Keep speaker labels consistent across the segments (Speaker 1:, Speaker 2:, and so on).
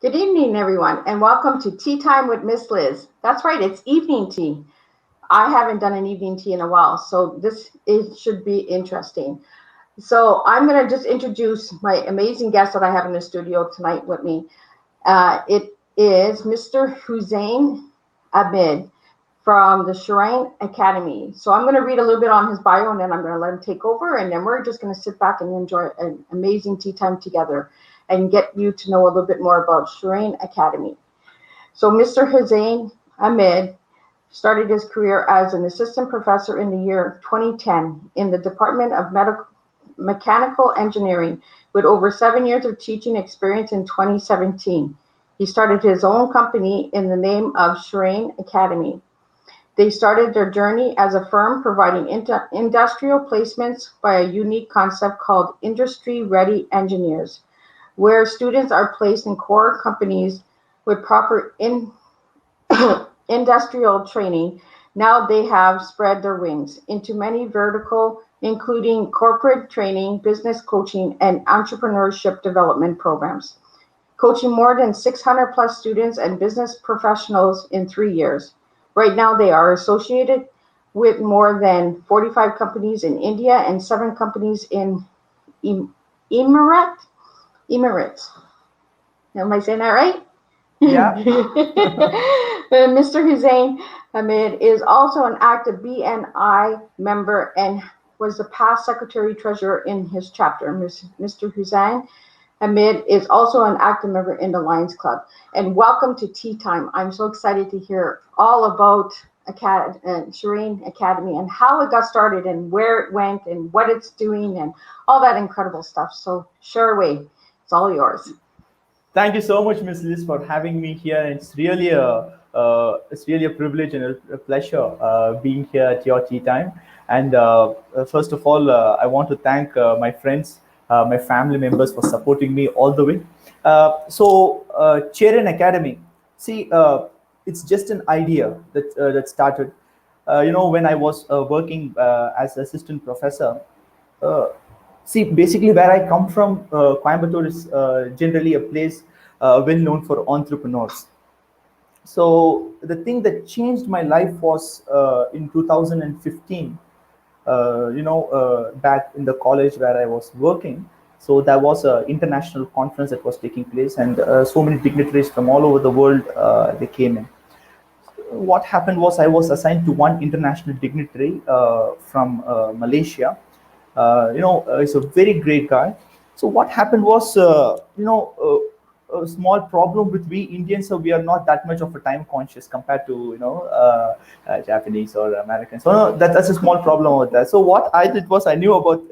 Speaker 1: Good evening, everyone, and welcome to Tea Time with Miss Liz. That's right, it's evening tea. I haven't done an evening tea in a while, so should be interesting. So I'm going to just introduce my amazing guest that I have in the studio tonight with me. It is Mr. Husain Ahmed from the Charan Academy. So I'm going to read a little bit on his bio, and then I'm going to let him take over, and then we're just going to sit back and enjoy an amazing tea time together and get you to know a little bit more about Charan Academy. So Mr. Husain Ahmed started his career as an assistant professor in the year 2010 in the Department of Mechanical Engineering with over 7 years of teaching experience in 2017. He started his own company in the name of Charan Academy. They started their journey as a firm providing industrial placements by a unique concept called Industry Ready Engineers, where students are placed in core companies with proper industrial training. Now they have spread their wings into many verticals, including corporate training, business coaching, and entrepreneurship development programs, coaching more than 600 plus students and business professionals in 3 years. Right now, they are associated with more than 45 companies in India and 7 companies in Emirate, Emirates. Am I saying that right?
Speaker 2: Yeah.
Speaker 1: Mr. Husain Ahmed is also an active BNI member and was the past secretary treasurer in his chapter. Mr. Husain Ahmed is also an active member in the Lions Club. And welcome to Tea Time. I'm so excited to hear all about Charan Academy and how it got started and where it went and what it's doing and all that incredible stuff. So share away. It's all yours.
Speaker 2: Thank you so much, Miss Liz, for having me here. It's really a privilege and a pleasure being here at your tea time. And first of all, I want to thank my friends, my family members for supporting me all the way. Charan Academy. See, it's just an idea that started. When I was working as assistant professor. Uh, See, basically, where I come from, Coimbatore is generally a place well known for entrepreneurs. So the thing that changed my life was in 2015. Back in the college where I was working. So there was an international conference that was taking place, and so many dignitaries from all over the world they came in. What happened was I was assigned to one international dignitary from Malaysia. He's a very great guy. So what happened was, a small problem with we Indians. So we are not that much of a time conscious compared to Japanese or Americans. So no, that's a small problem with that. So what I did was I knew about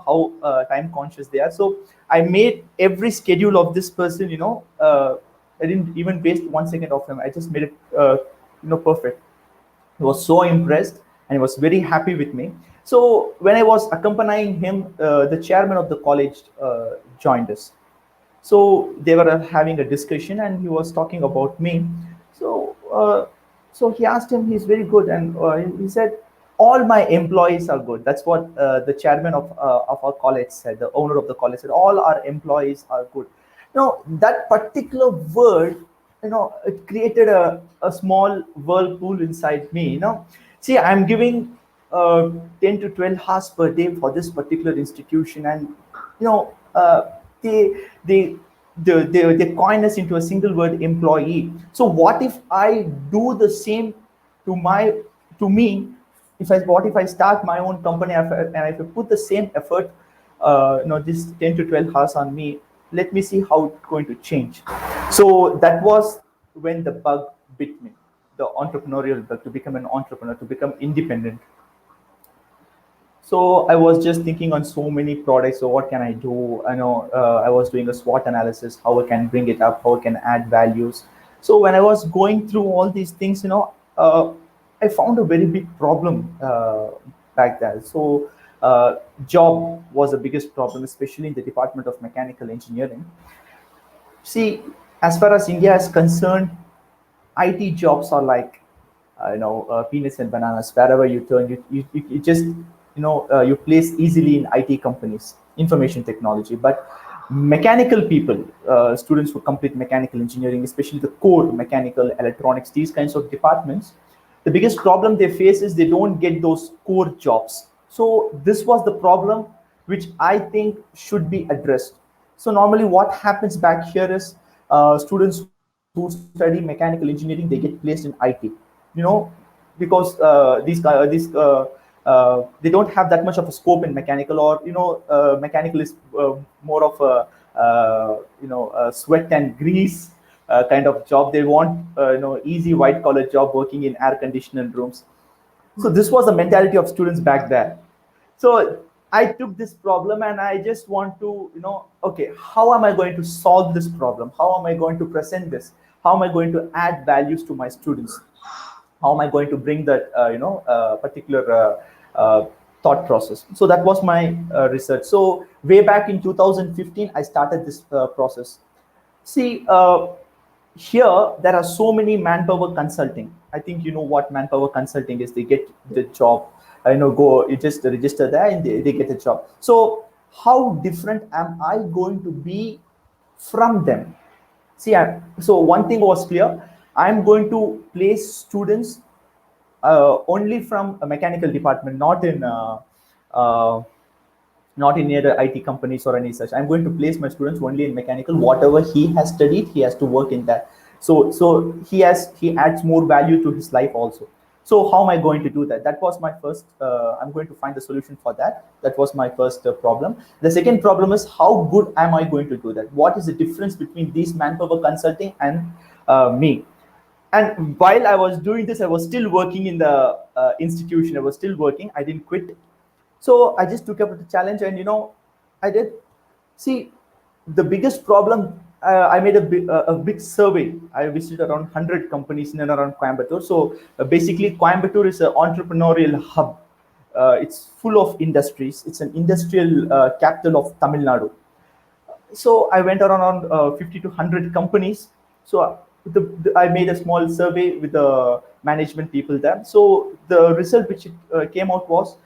Speaker 2: how time conscious they are. So I made every schedule of this person. I didn't even waste 1 second of him. I just made it, perfect. He was so impressed and he was very happy with me. So when I was accompanying him, the chairman of the college joined us. So they were having a discussion, and he was talking about me. So, he asked him. He's very good, and he said, "All my employees are good." That's what the chairman of our college said. The owner of the college said, "All our employees are good." That particular word, it created a small whirlpool inside me. See, I'm giving 10 to 12 hours per day for this particular institution, and you know uh, they they they coin us into a single word, employee. So what if I do the same to my to me? If I start my own company, and if I put the same effort, this 10 to 12 hours on me, let me see how it's going to change. So that was when the bug bit me, the entrepreneurial bug, to become an entrepreneur, to become independent. So I was just thinking on so many products. So what can I do? I know I was doing a SWOT analysis, how I can bring it up, how I can add values. So when I was going through all these things, I found a very big problem back there. So job was the biggest problem, especially in the Department of Mechanical Engineering. See, as far as India is concerned, IT jobs are like peanuts and bananas. Wherever you turn, you just you place easily in IT companies, information technology. But mechanical people, students who complete mechanical engineering, especially the core mechanical, electronics, these kinds of departments, the biggest problem they face is they don't get those core jobs. So this was the problem which I think should be addressed. So normally what happens back here is students who study mechanical engineering, they get placed in IT, you know, because they don't have that much of a scope in mechanical, or mechanical is more of a sweat and grease kind of job. They want easy white collar job working in air conditioned rooms. So this was the mentality of students back there. So I took this problem and I just want to, okay, how am I going to solve this problem? How am I going to present this? How am I going to add values to my students? How am I going to bring that particular thought process? So that was my research. So way back in 2015 I started this process. See, here there are so many manpower consulting. I think you know what manpower consulting is. They get the job, go, you just register there and they get a job. So how different am I going to be from them? See, so one thing was clear. I'm going to place students only from a mechanical department, uh, not in any other IT companies or any such. I'm going to place my students only in mechanical. Whatever he has studied, he has to work in that. So he adds more value to his life also. So how am I going to do that? That was my first. I'm going to find the solution for that. That was my first problem. The second problem is how good am I going to do that? What is the difference between these manpower consulting and me? And while I was doing this, I was still working in the institution. I was still working. I didn't quit. So I just took up the challenge, and I did. See, the biggest problem. I made a big survey. I visited around 100 companies in and around Coimbatore. So basically, Coimbatore is an entrepreneurial hub. It's full of industries. It's an industrial capital of Tamil Nadu. So I went around 50 to 100 companies. So I made a small survey with the management people there. So the result which came out was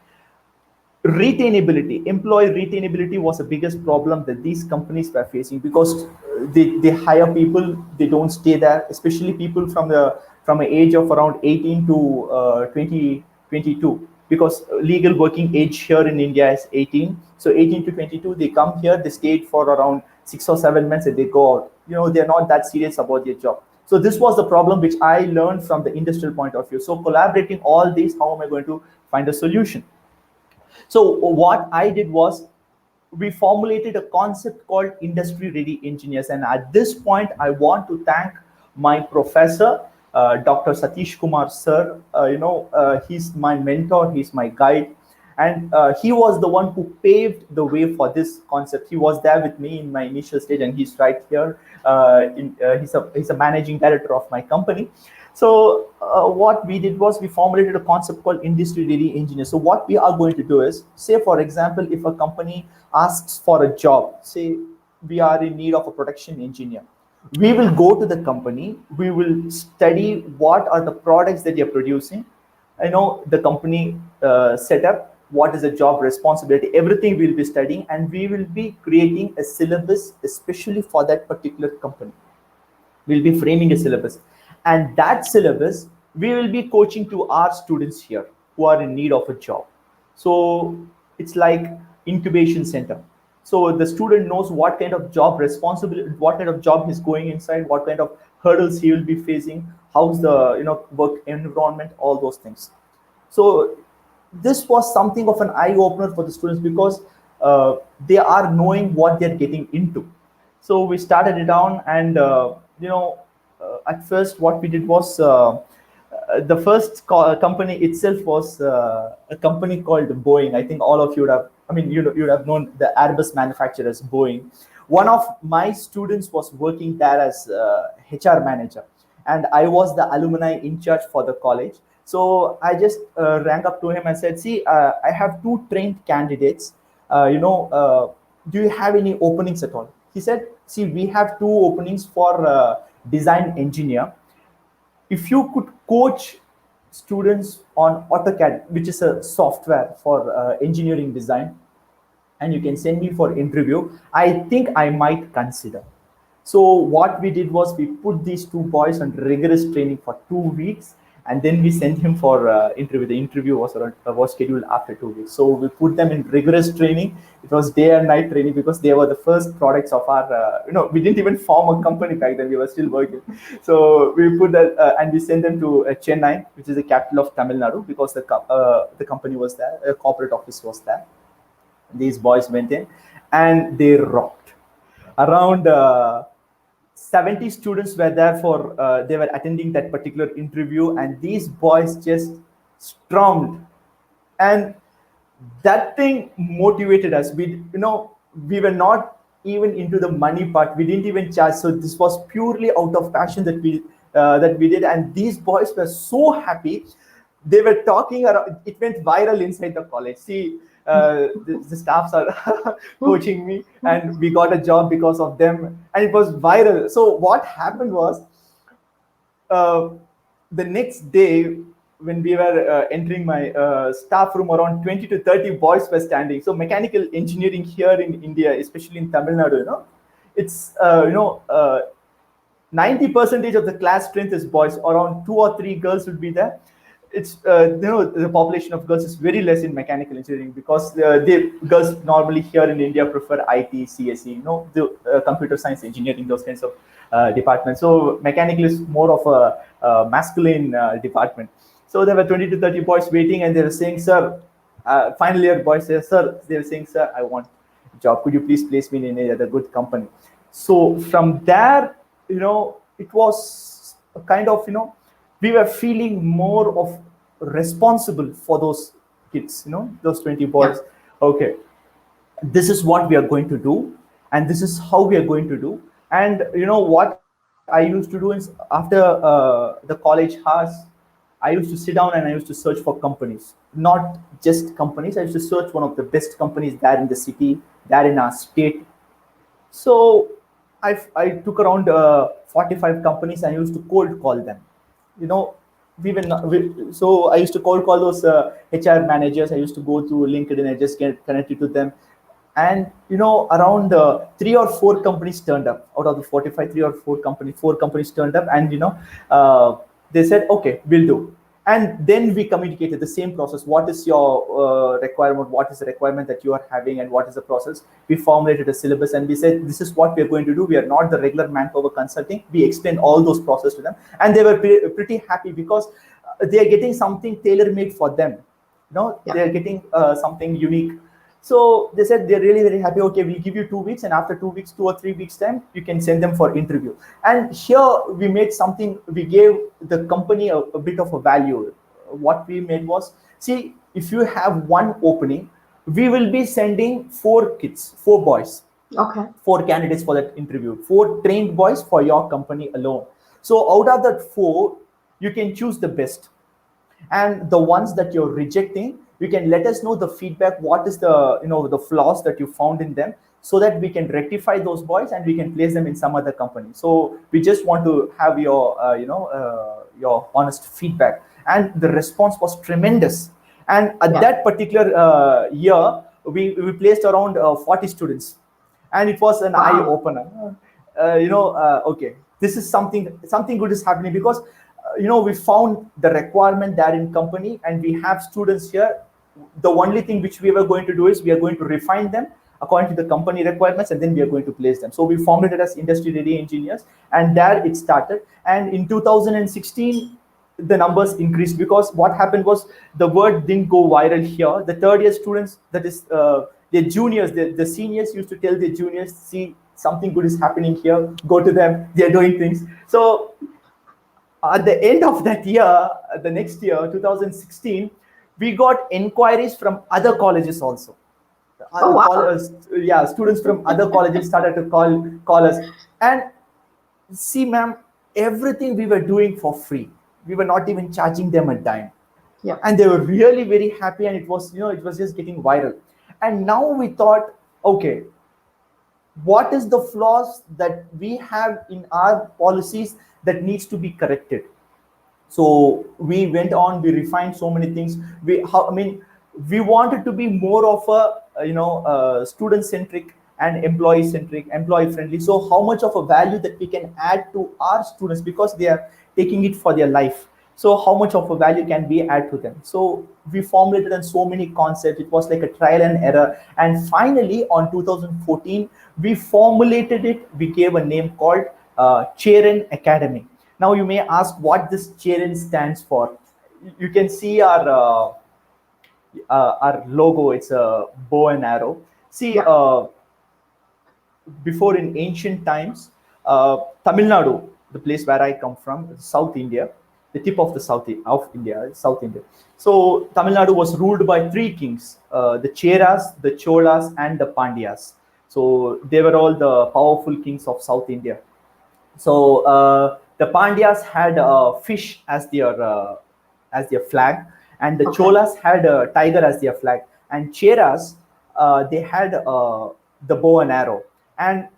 Speaker 2: retainability. Employee retainability was the biggest problem that these companies were facing, because they hire people, they don't stay there, especially people from an age of around 18 to 22, because legal working age here in India is 18. So 18 to 22, they come here, they stay for around 6 or 7 months and they go out. They're not that serious about their job. So this was the problem which I learned from the industrial point of view. So collaborating all these, how am I going to find a solution? So what I did was, we formulated a concept called industry ready engineers. And at this point, I want to thank my professor, Dr. Satish Kumar sir. He's my mentor, he's my guide. And he was the one who paved the way for this concept. He was there with me in my initial stage, and he's right here. He's a managing director of my company. So what we did was, we formulated a concept called industry ready engineer. So what we are going to do is, say for example, if a company asks for a job, say we are in need of a production engineer, we will go to the company, we will study what are the products that you're producing, the company setup, what is the job responsibility, everything we'll be studying, and we will be creating a syllabus especially for that particular company. We'll be framing a syllabus, and that syllabus we will be coaching to our students here who are in need of a job. So it's like incubation center. So the student knows what kind of job responsibility, what kind of job he's going inside, what kind of hurdles he will be facing, how's the work environment, all those things. So this was something of an eye opener for the students, because they are knowing what they're getting into. So we started it down, and at first what we did was, the first company itself was a company called Boeing. I think all of you would have, you would have known the Airbus manufacturers, Boeing. One of my students was working there as HR manager, and I was the alumni in charge for the college. So I just rang up to him and said, see, I have two trained candidates. Do you have any openings at all? He said, see, we have two openings for design engineer. If you could coach students on AutoCAD, which is a software for engineering design, and you can send me for interview. I think I might consider. So what we did was we put these two boys on rigorous training for 2 weeks, and then we sent him for interview. The interview was scheduled after 2 weeks. So we put them in rigorous training. It was day and night training because they were the first products of our. We didn't even form a company back then. We were still working. So we put that and we sent them to Chennai, which is the capital of Tamil Nadu, because the company was there, a corporate office was there. These boys went in and they rocked. Around 70 students were there for they were attending that particular interview, and these boys just stormed. And that thing motivated us. We were not even into the money part. We didn't even charge. So this was purely out of passion that we did. And these boys were so happy. They were talking around. It went viral inside the college. See, the staffs are coaching me, and we got a job because of them, and it was viral. So what happened was, uh, the next day when we were entering my staff room, around 20 to 30 boys were standing. So mechanical engineering here in India, especially in Tamil Nadu, it's 90 percentage of the class strength is boys. Around 2 or 3 girls would be there. It's the population of girls is very less in mechanical engineering, because the girls normally here in India prefer IT, CSE, the computer science, engineering, those kinds of departments. So mechanical is more of a masculine department. So there were 20 to 30 boys waiting, and they were saying, "Sir," final year boys say, "Sir," they were saying, "Sir, I want a job. Could you please place me in any other good company?" So from there, it was a kind of, we were feeling more of responsible for those kids, those 20 boys.
Speaker 1: Yeah.
Speaker 2: Okay, this is what we are going to do, and this is how we are going to do. And what I used to do is, after the college hours, I used to sit down and I used to search for companies, not just companies. I used to search one of the best companies there in the city, there in our state. So I took around 45 companies and I used to cold call them. You know, so I used to cold call those HR managers. I used to go to LinkedIn and just get connected to them. And around 3 or 4 companies turned up out of the 45. 4 companies turned up, and they said, "Okay, we'll do." And then we communicated the same process. What is your requirement? What is the requirement that you are having, and what is the process? We formulated a syllabus and we said, "This is what we are going to do. We are not the regular manpower consulting." We explained all those processes to them, and they were pretty happy, because they are getting something tailor made for them. They are getting something unique. So they said they're really, very happy. "Okay, we'll give you 2 weeks, and after 2 weeks, 2 or 3 weeks time, you can send them for interview." And here we made something. We gave the company a bit of a value. What we made was, see, if you have one opening, we will be sending 4 kids, 4 boys.
Speaker 1: Okay.
Speaker 2: 4 candidates for that interview, 4 trained boys for your company alone. So out of that 4, you can choose the best. And the ones that you're rejecting, you can let us know the feedback. What is the flaws that you found in them, so that we can rectify those boys and we can place them in some other company. So we just want to have your honest feedback. And the response was tremendous. And at that particular year, we placed around 40 students, and it was an eye opener. Okay, this is something good is happening, because we found the requirement there in company, and we have students here. The only thing which we were going to do is we are going to refine them according to the company requirements, and then we are going to place them. So we formulated as industry ready engineers, and there it started. And in 2016, the numbers increased, because what happened was, the word didn't go viral here. The third year students, that is the juniors, the seniors used to tell the juniors, "See, something good is happening here, go to them, they're doing things." So at the end of that year, the next year, 2016, we got inquiries from other colleges also.
Speaker 1: Oh, wow.
Speaker 2: Students from other colleges started to call us. And see, ma'am, everything we were doing for free. We were not even charging them a dime.
Speaker 1: Yeah.
Speaker 2: And they were really very happy, and it was just getting viral. And now we thought, okay, what is the flaws that we have in our policies that needs to be corrected? So we went on, we refined so many things. we wanted to be more of a student centric and employee friendly. So how much of a value that we can add to our students, because they are taking it for their life, so how much of a value can we add to them? So we formulated on so many concepts. It was like a trial and error, and finally on 2014 we formulated it. We gave a name called Charan Academy. Now you may ask what this Charan stands for. You can see our logo. It's a bow and arrow. See,
Speaker 1: Yeah.
Speaker 2: before in ancient times, Tamil Nadu, the place where I come from, South India, the tip of the of India, South India. So Tamil Nadu was ruled by three kings: the Cheras, the Cholas, and the Pandyas. So they were all the powerful kings of South India. So the Pandyas had a fish as their flag, and the
Speaker 1: Okay.
Speaker 2: Cholas had a tiger as their flag, and Cheras, they had the bow and arrow. And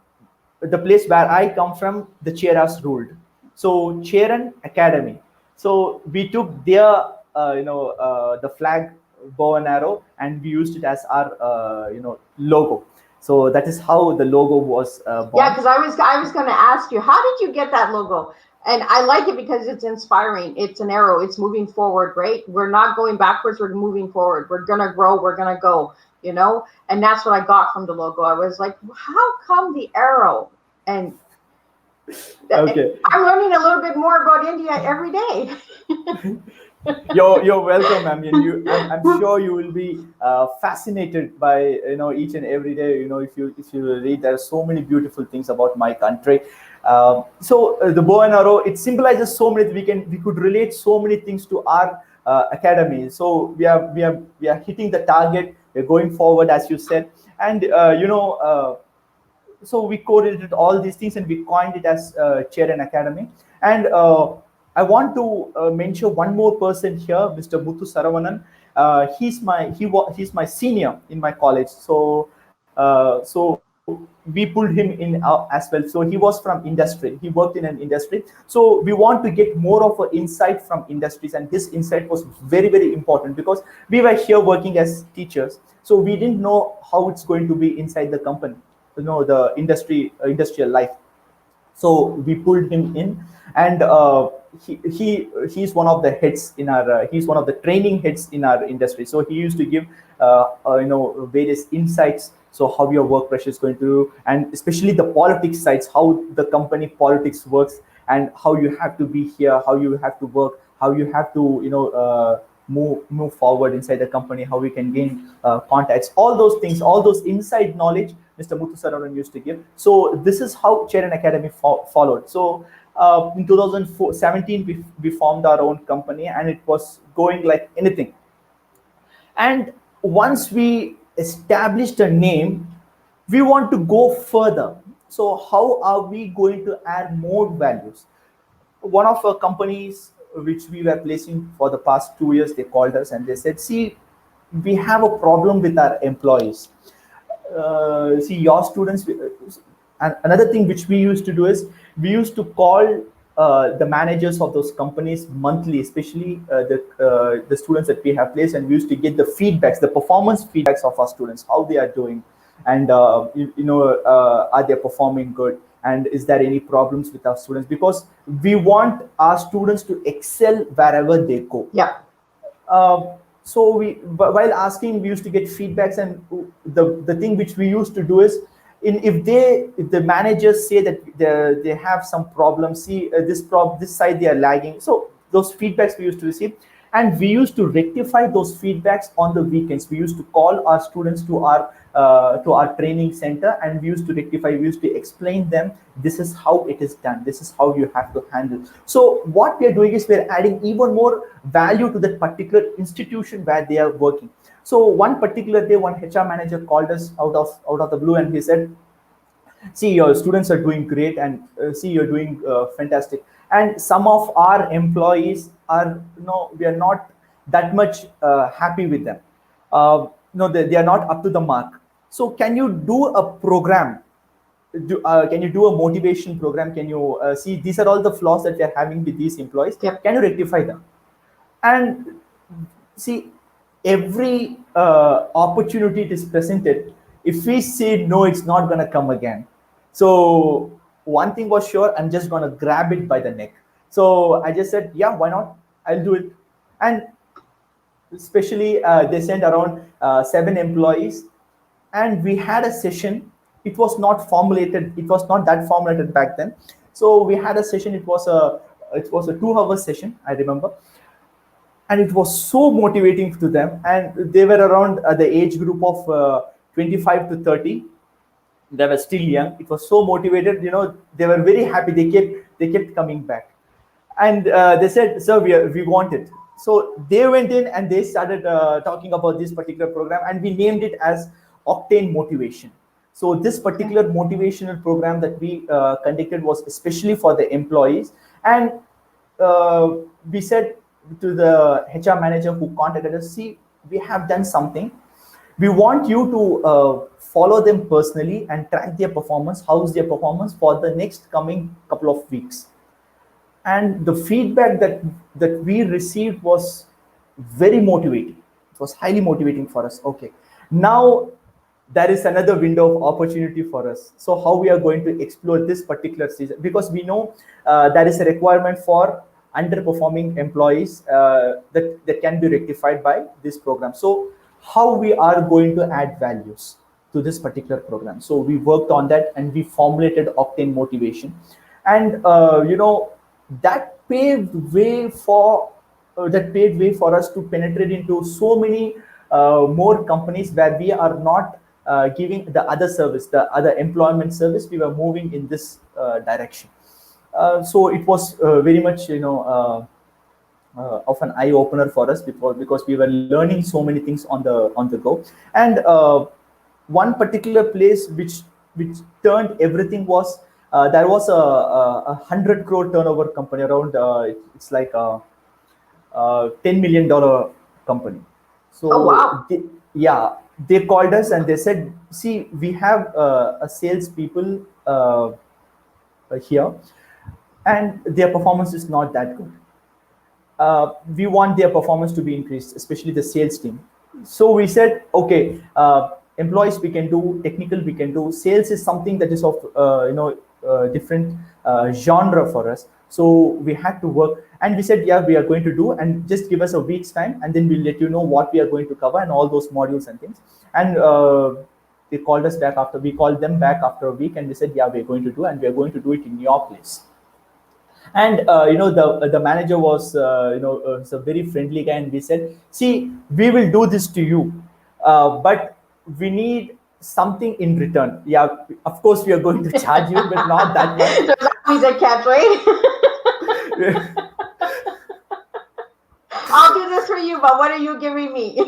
Speaker 2: the place where I come from, the Cheras ruled. So Charan Academy. So we took their the flag, bow and arrow, and we used it as our logo. So that is how the logo was
Speaker 1: Yeah,
Speaker 2: born.
Speaker 1: because I was going to ask you, how did you get that logo? And I like it because it's inspiring. It's an arrow. It's moving forward, right? We're not going backwards. We're moving forward. We're gonna grow. We're gonna go. You know, and that's what I got from the logo. I was like, how come the arrow? And
Speaker 2: Okay.
Speaker 1: I'm learning a little bit more about India every day.
Speaker 2: You're welcome. I mean, I'm sure you will be fascinated by each and every day. If you read, there are so many beautiful things about my country. So the bow and arrow, it symbolizes so many. We could relate so many things to our academy. So we are hitting the target. We're going forward, as you said, and so we correlated all these things and we coined it as Charan Academy. And I want to mention one more person here, Mr. Muthu Saravanan. He's my senior in my college. So we pulled him in as well. So he was from industry. He worked in an industry. So we want to get more of an insight from industries, and his insight was very, very important because we were here working as teachers. So we didn't know how it's going to be inside the company, the industrial life. So we pulled him in, and he's one of the heads in our he's one of the training heads in our industry. So he used to give various insights. So how your work pressure is going to, and especially the politics sides, how the company politics works, and how you have to be here, how you have to work, how you have to move forward inside the company, how we can gain contacts, all those things, all those inside knowledge Mr. Muthu Saravan used to give. So this is how Charan Academy followed. So in 2017, we formed our own company, and it was going like anything. And once we established a name, we want to go further. So how are we going to add more values? One of our companies which we were placing for the past 2 years, they called us and they said, see, we have a problem with our employees. See, your students. And another thing which we used to do is we used to call the managers of those companies monthly, especially the students that we have placed, and we used to get the feedbacks, the performance feedbacks of our students, how they are doing, and are they performing good, and is there any problems with our students, because we want our students to excel wherever they go.
Speaker 1: Yeah.
Speaker 2: So while asking, we used to get feedbacks, and the thing which we used to do is, if the managers say that they have some problems, see this side they are lagging, so those feedbacks we used to receive, and we used to rectify those feedbacks on the weekends. We used to call our students to our training center, and we used to rectify, we used to explain them, this is how it is done, this is how you have to handle. So what we are doing is we are adding even more value to that particular institution where they are working. So one particular day, one HR manager called us out of the blue, and he said, see, your students are doing great, and see, you're doing fantastic, and some of our employees are, we are not that much happy with them. No, they are not up to the mark. So can you do a program? Can you do a motivation program? Can you see, these are all the flaws that we are having with these employees?
Speaker 1: Yep.
Speaker 2: Can you rectify them? And see, every opportunity it is presented, if we say no, it's not going to come again. So one thing was sure, I'm just going to grab it by the neck. So I just said, yeah, why not? I'll do it. And especially they sent around 7 employees, and we had a session. It was not formulated, it was not that formulated back then. So we had a session. It was a 2 hour session, I remember. And it was so motivating to them, and they were around the age group of 25 to 30. They were still young. It was so motivated, they were very happy. They kept coming back. And they said, sir, we want it. So they went in and they started talking about this particular program, and we named it as Octane Motivation. So this particular motivational program that we conducted was especially for the employees. And uh, we said to the HR manager who contacted us, see, we have done something. We want you to follow them personally and track their performance. How's their performance for the next coming couple of weeks? And the feedback that we received was very motivating. It was highly motivating for us. Okay, now there is another window of opportunity for us. So how we are going to explore this particular season, because we know there is a requirement for underperforming employees that can be rectified by this program. So how we are going to add values to this particular program. So we worked on that, and we formulated Octane Motivation. And that paved way for us to penetrate into so many more companies where we are not giving the other service, the other employment service. We were moving in this direction. So it was very much, of an eye opener for us, because we were learning so many things on the go. And one particular place which turned everything was, there was a 100 crore turnover company around. It's like a $10 million company.
Speaker 1: Oh,
Speaker 2: So
Speaker 1: wow.
Speaker 2: yeah, they called us and they said, see, we have a sales people here, and their performance is not that good. We want their performance to be increased, especially the sales team. So we said, okay, employees we can do, technical we can do, sales is something that is of different genre for us. So we had to work, and we said, yeah, we are going to do, and just give us a week's time, and then we'll let you know what we are going to cover and all those modules and things. And they called us back after we called them back after a week, and they said, yeah, we're going to do, and we're going to do it in your place. And the manager was was a very friendly guy, and we said, see, we will do this to you, but we need something in return. Yeah, of course we are going to charge you, but not that much.
Speaker 1: There's always a catch, right? I'll do this for you, but what are you giving me?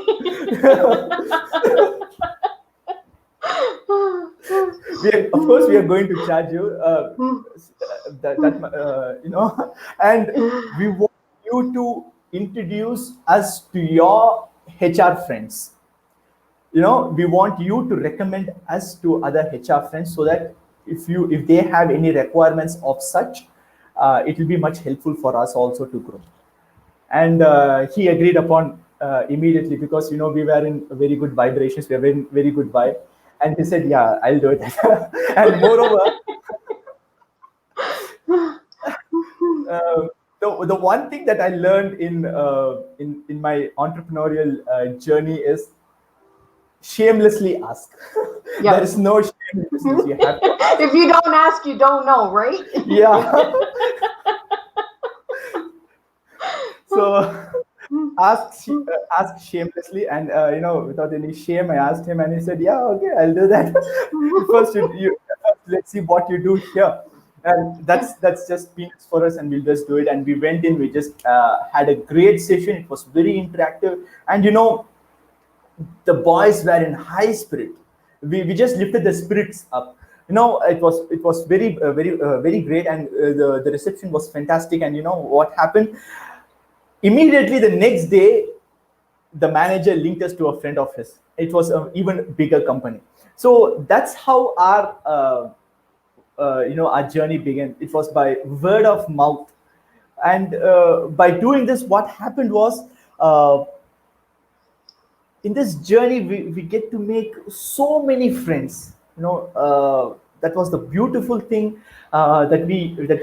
Speaker 2: Of course we are going to charge you, and we want you to introduce us to your HR friends. We want you to recommend us to other HR friends, so that if they have any requirements of such, it will be much helpful for us also to grow. And he agreed upon immediately, because we were in very good vibrations, we were in very good vibe. And he said, yeah, I'll do it. And moreover, the one thing that I learned in my entrepreneurial journey is shamelessly ask.
Speaker 1: Yep.
Speaker 2: There is no shame in business. You have to ask.
Speaker 1: If you don't ask, you don't know, right?
Speaker 2: Yeah. So ask shamelessly, and without any shame, I asked him, and he said, yeah, okay, I'll do that. First, let's see what you do here. And that's just peanuts for us, and we'll just do it. And we went in, we just had a great session. It was very interactive, and the boys were in high spirit. We just lifted the spirits up. It was very great, and the reception was fantastic. And what happened immediately the next day, the manager linked us to a friend of his. It was an even bigger company. So that's how our journey began. It was by word of mouth. And by doing this, what happened was, in this journey we get to make so many friends, that was the beautiful thing, that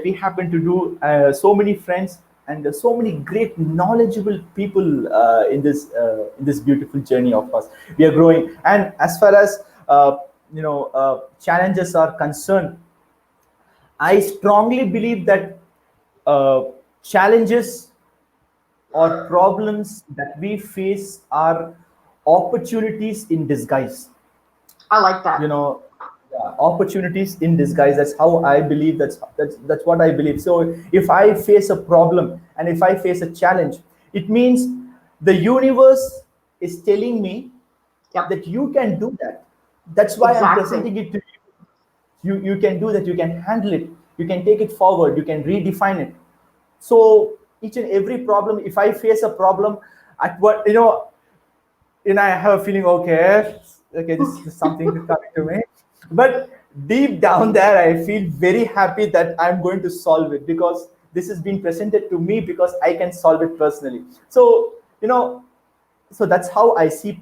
Speaker 2: we happen to do, so many friends, and so many great knowledgeable people in this beautiful journey of us. We are growing, and as far as challenges are concerned, I strongly believe that uh, challenges or problems that we face are opportunities in disguise.
Speaker 1: I like
Speaker 2: You
Speaker 1: that.
Speaker 2: know, yeah, opportunities in disguise. That's how I believe. That's what I believe. So if I face a problem and if I face a challenge, it means the universe is telling me
Speaker 1: Yep,
Speaker 2: that you can do that. That's why I'm
Speaker 1: exactly.
Speaker 2: presenting it to you. You can do that. You can handle it. You can take it forward. You can redefine it. So each and every problem, if I face a problem at what I have a feeling, okay, this is something to coming to me, but deep down there I feel very happy that I'm going to solve it, because this has been presented to me, because I can solve it personally. So so that's how I see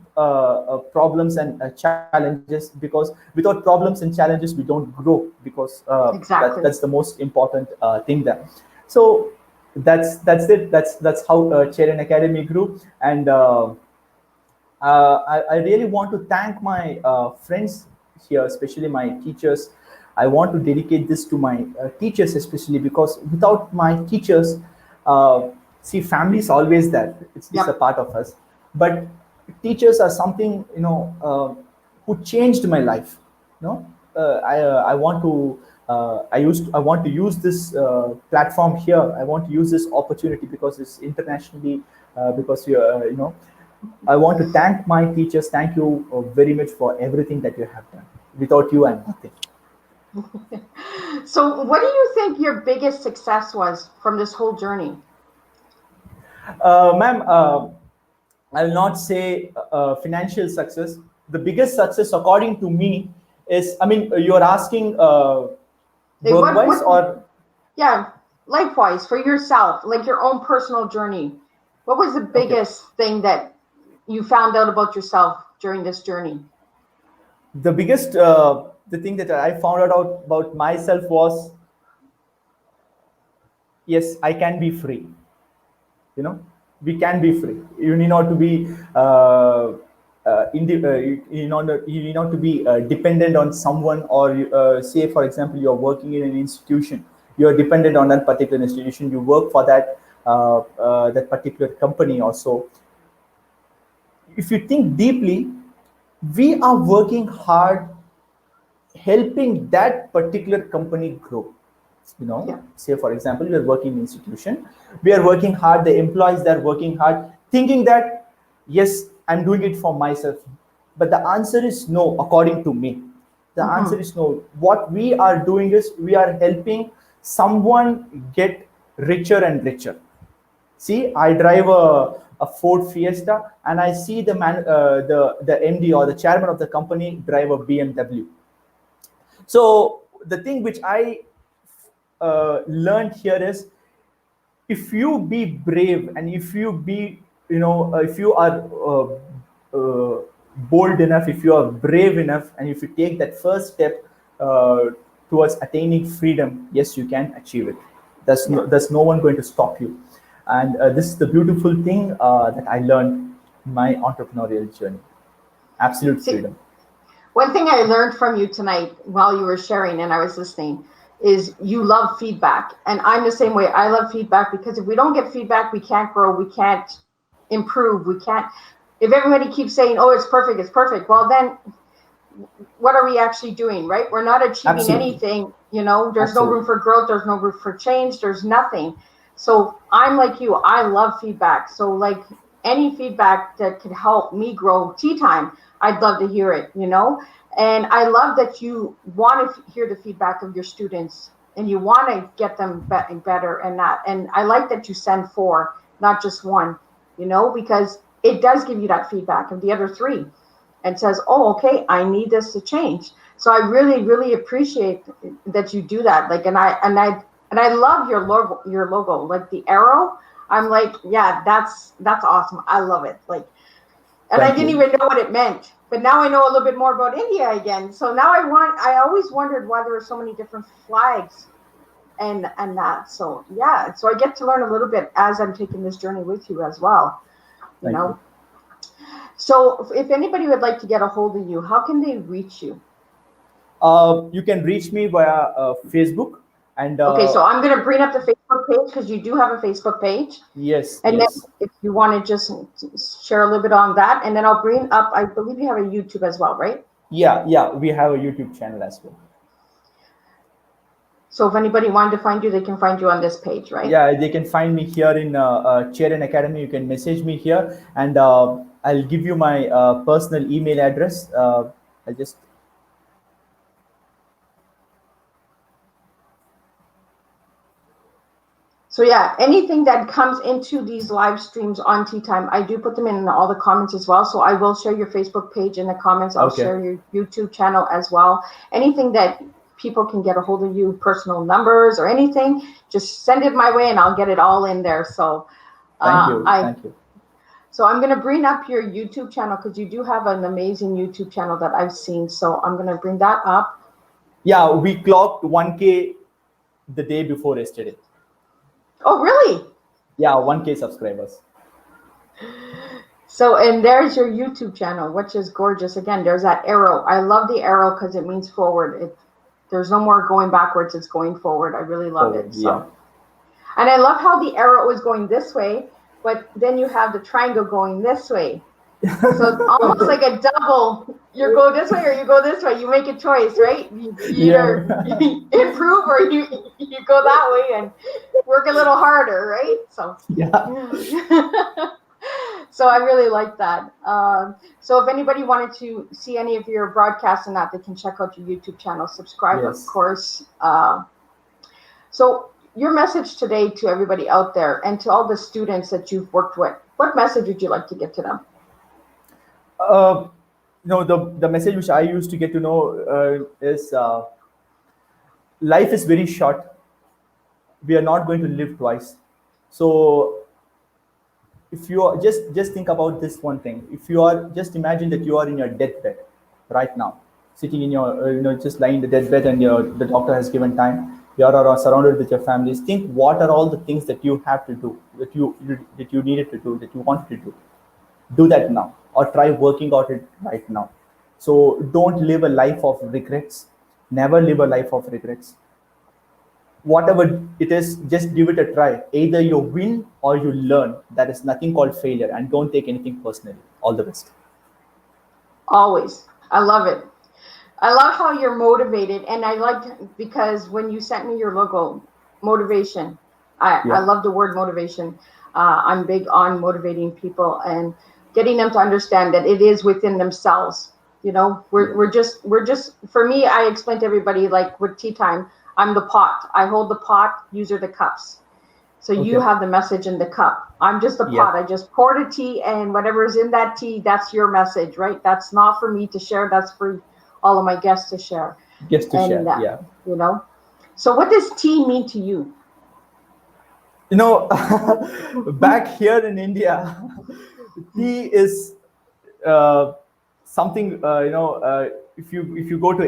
Speaker 2: problems and challenges, because without problems and challenges we don't grow, because that's
Speaker 1: Exactly.
Speaker 2: the most important thing there. So that's it. That's how Charan Academy grew, and I really want to thank my friends here, especially my teachers. I want to dedicate this to my teachers, especially because without my teachers, see, family is always there. It's a
Speaker 1: Yep.
Speaker 2: part of us. But teachers are something, who changed my life. I want to. I want to use this platform here. I want to use this opportunity because it's internationally. Because I want to thank my teachers. Thank you very much for everything that you have done. Without you, I'm nothing.
Speaker 1: So, what do you think your biggest success was from this whole journey?
Speaker 2: Ma'am, I'll not say financial success. The biggest success, according to me, is, I mean, you're asking
Speaker 1: Like,
Speaker 2: work wise or.
Speaker 1: yeah, likewise for yourself, like your own personal journey. What was the
Speaker 2: Okay.
Speaker 1: biggest thing that you found out about yourself during this journey?
Speaker 2: The biggest, the thing that I found out about myself was, yes, I can be free. you know we can be free. You need not to be you need not to be dependent on someone, or say, for example, you're working in an institution. You're dependent on that particular institution. You work for that particular company also. If you think deeply, we are working hard helping that particular company grow.
Speaker 1: Yeah.
Speaker 2: Say, for example, we are working in institution. We are working hard. The employees, they're working hard, thinking that, yes, I'm doing it for myself. But the answer is no, according to me. The answer
Speaker 1: Mm-hmm.
Speaker 2: is no. What we are doing is we are helping someone get richer and richer. See, I drive a Ford Fiesta, and I see the MD or the chairman of the company drive a BMW. So the thing which I learned here is, if you be brave, and if you be, if you are uh, bold enough, if you are brave enough, and if you take that first step uh, towards attaining freedom, yes, you can achieve it.
Speaker 1: Yeah.
Speaker 2: There's no one going to stop you. And this is the beautiful thing that I learned in my entrepreneurial journey. Absolute
Speaker 1: See,
Speaker 2: freedom.
Speaker 1: one thing I learned from you tonight while you were sharing and I was listening is you love feedback. And I'm the same way. I love feedback because if we don't get feedback, we can't grow, we can't improve, we can't. If everybody keeps saying, oh, it's perfect, well, then what are we actually doing, right? We're not achieving
Speaker 2: Absolutely.
Speaker 1: anything. There's no room
Speaker 2: Absolutely.
Speaker 1: for growth, there's no room for change, there's nothing. So I'm like you, I love feedback. So, like, any feedback that could help me grow tea time, I'd love to hear it. And I love that you want to hear the feedback of your students and you want to get them better and not. And I like that you send four, not just one, because it does give you that feedback of the other three and says, "Oh, okay, I need this to change." So I really, really appreciate that you do that. Like, and I love your logo, like the arrow. I'm like, yeah, that's awesome. I love it. Like, And I
Speaker 2: Thank
Speaker 1: didn't
Speaker 2: you.
Speaker 1: even know what it meant. But now I know a little bit more about India again. So now I always wondered why there were so many different flags and that. So yeah, so I get to learn a little bit as I'm taking this journey with you as well, you
Speaker 2: Thank you.
Speaker 1: know. So if anybody would like to get a hold of you, how can they reach you?
Speaker 2: You can reach me via Facebook, and
Speaker 1: Okay, so I'm going to bring up the Facebook page because you do have a Facebook page.
Speaker 2: yes,
Speaker 1: And then
Speaker 2: yes,
Speaker 1: if you want to just share a little bit on that, and then I'll bring up, I believe you have a YouTube as well, right?
Speaker 2: yeah, yeah. We have a YouTube channel as well.
Speaker 1: So if anybody wanted to find you, they can find you on this page, right?
Speaker 2: Yeah, they can find me here in Charan Academy. You can message me here, and I'll give you my personal email address. I'll just
Speaker 1: So yeah, anything that comes into these live streams on Tea Time, I do put them in all the comments as well. So I will share your Facebook page in the comments. I'll
Speaker 2: okay.
Speaker 1: share your YouTube channel as well. Anything that people can get a hold of you, personal numbers or anything, just send it my way and I'll get it all in there. So
Speaker 2: Thank you,
Speaker 1: I
Speaker 2: thank you.
Speaker 1: so I'm going to bring up your YouTube channel because you do have an amazing YouTube channel that I've seen. So I'm going to bring that up.
Speaker 2: Yeah, we clocked 1K the day before yesterday.
Speaker 1: Oh, really?
Speaker 2: Yeah, 1K subscribers.
Speaker 1: So, and there's your YouTube channel, which is gorgeous. Again, there's that arrow. I love the arrow because it means forward. There's no more going backwards. It's going forward. I really love
Speaker 2: Forward,
Speaker 1: it.
Speaker 2: yeah.
Speaker 1: So, and I love how the arrow is going this way, but then you have the triangle going this way. So it's almost like a double. You go this way or you go this way. You make a choice, right? You either
Speaker 2: Yeah.
Speaker 1: improve or you go that way and work a little harder, right? So,
Speaker 2: Yeah.
Speaker 1: so I really like that. So if anybody wanted to see any of your broadcasts and that, they can check out your YouTube channel. Subscribe, of
Speaker 2: Yes.
Speaker 1: course. So your message today to everybody out there and to all the students that you've worked with, what message would you like to get to them?
Speaker 2: Uh, no, the message which I used to get to know is life is very short. We are not going to live twice. So if you are just think about this one thing. If you are just imagine that you are in your deathbed right now, sitting in your just lying in the deathbed, and the doctor has given time. You are surrounded with your families. Think what are all the things that you have to do, that you needed to do, that you wanted to do that now, or try working out it right now. So don't live a life of regrets. Never live a life of regrets. Whatever it is, just give it a try. Either you win or you learn. There is nothing called failure, and don't take anything personally. All the best.
Speaker 1: Always. I love it. I love how you're motivated. And I liked because when you sent me your logo, motivation, I
Speaker 2: Yeah.
Speaker 1: love the word motivation. I'm big on motivating people and getting them to understand that it is within themselves. You know,
Speaker 2: Yeah.
Speaker 1: we're just, for me, I explain to everybody like with Tea Time, I'm the pot. I hold the pot, use are the cups. So you
Speaker 2: Okay.
Speaker 1: have the message in the cup. I'm just the
Speaker 2: Yeah.
Speaker 1: pot. I just pour the tea, and whatever's in that tea, that's your message, right? That's not for me to share. That's for all of my guests to share.
Speaker 2: Just to
Speaker 1: And
Speaker 2: share. Yeah.
Speaker 1: you know, so what does tea mean to you?
Speaker 2: You know, back here in India, tea is uh, something. If you go to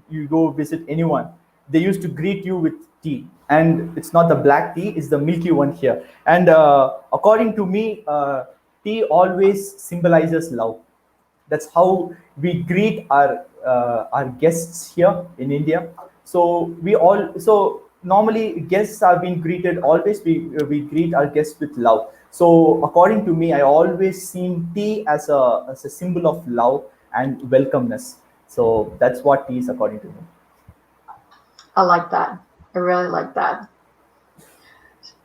Speaker 2: you go visit anyone, they used to greet you with tea, and it's not the black tea; it's the milky one here. And according to me, tea always symbolizes love. That's how we greet our guests here in India. So we all so normally guests are being greeted. Always we greet our guests with love. So according to me, I always seen tea as a symbol of love and welcomeness. So that's what tea is according to me.
Speaker 1: I like that. I really like that.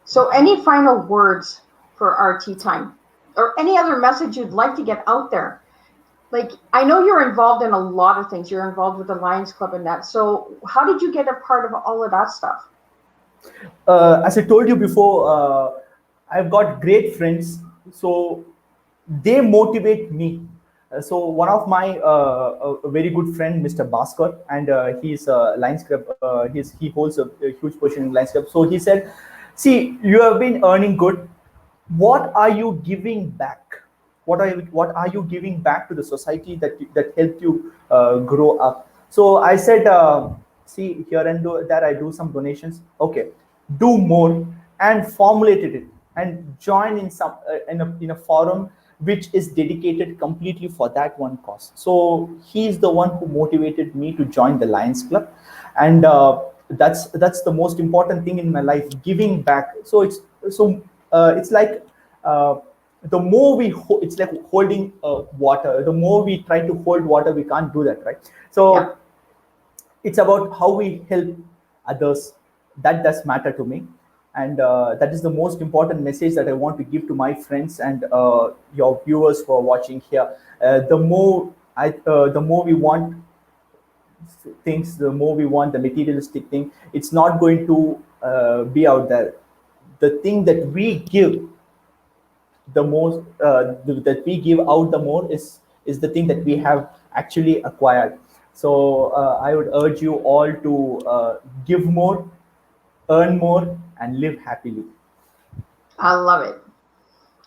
Speaker 1: So any final words for our tea time or any other message you'd like to get out there? Like, I know you're involved in a lot of things. You're involved with the Lions Club and that. So how did you get a part of all of that stuff?
Speaker 2: As I told you before, I've got great friends, so they motivate me. So one of my a very good friend, Mr. Bhaskar, and he's Lions Club. He holds a huge position in Lions Club. So he said, "See, you have been earning good. What are you giving back? what are you giving back to the society that helped you grow up? So I said, see, here and there I do some donations. Okay, do more and formulated it and join in some in a forum which is dedicated completely for that one cause. So he's the one who motivated me to join the Lions Club, and that's the most important thing in my life, giving back. So it's like uh, the more it's like holding water. The more we try to hold water, we can't do that, right?
Speaker 1: Yeah.
Speaker 2: So it's about how we help others. That does matter to me, and that is the most important message that I want to give to my friends and your viewers who are watching here. The more we want things, the more we want the materialistic thing, it's not going to be out there. The thing that we give the most, that we give out the more, is the thing that we have actually acquired. So I would urge you all to give more, earn more, and live happily.
Speaker 1: I love it.